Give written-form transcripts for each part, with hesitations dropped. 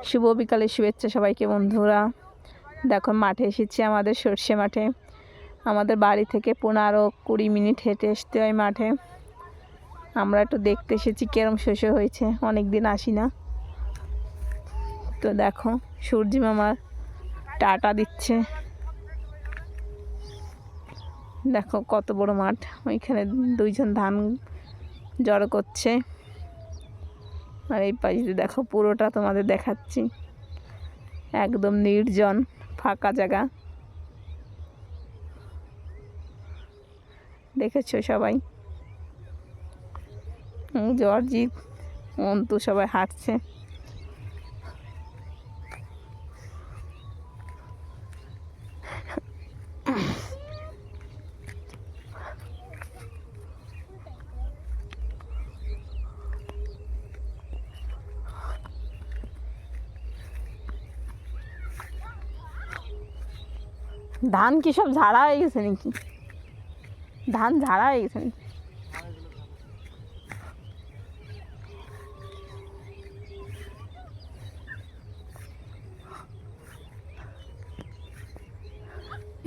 শুভ বিকালে শুভেচ্ছা সবাইকে বন্ধুরা। দেখো মাঠে এসেছি, আমাদের সর্ষে মাঠে। আমাদের বাড়ি থেকে 15-20 মিনিট হেঁটে আসতে হয় মাঠে। আমরা একটু দেখতে এসেছি কেরম শস্য হয়েছে, অনেক দিন আসি না। তো দেখো সূর্যি মামা টাটা দিচ্ছে। দেখো কত বড় মাঠ, ওইখানে দুইজন ধান জড়ো করছে। আর এই পাশে দেখো পুরোটা তোমাদের দেখাচ্ছি, একদম নির্জন ফাঁকা জায়গা। দেখেছো সবাই, জর্জিৎ অন্তু সবাই হাঁটছে। ধান কি সব ঝাড়া হয়ে গেছে নাকি? ধান ঝাড়া হয়ে গেছে নাকি?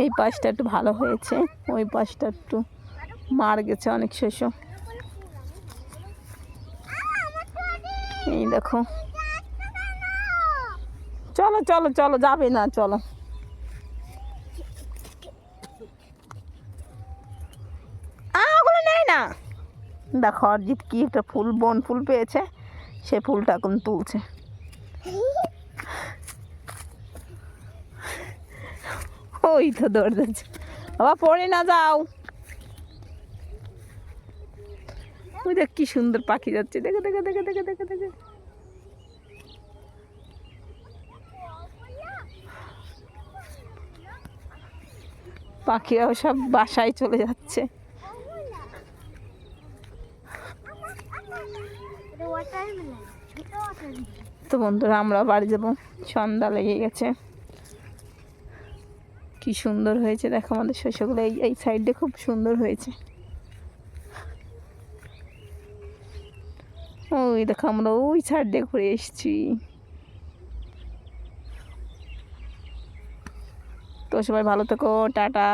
এই পাশটা একটু ভালো হয়েছে, ওই পাশটা একটু মার গেছে অনেক শস্য। এই দেখো, চলো চলো চলো, যাবে না, চলো। ওগুলো নেই না। দেখো অরিজিৎ কি একটা ফুল, বন ফুল পেয়েছে, সে ফুলটা এখন তুলছে। ওই তো দৌড় যাচ্ছে, বাবা পড়ে না যাও। ওই দেখ কি সুন্দর পাখি যাচ্ছে, দেখে দেখে দেখে দেখে দেখে দেখে। পাখিরাও সব বাসায় চলে যাচ্ছে। তো বন্ধুরা আমরা বাড়ি যাবো, সন্ধ্যা লেগে গেছে। কি সুন্দর হয়েছে দেখো আমাদের শস্যগুলো, এই সাইডে খুব সুন্দর হয়েছে। ওই দেখো আমরা ওই সাইড দিয়ে ঘুরে এসেছি। তো সবাই ভালো থেকো, টাটা।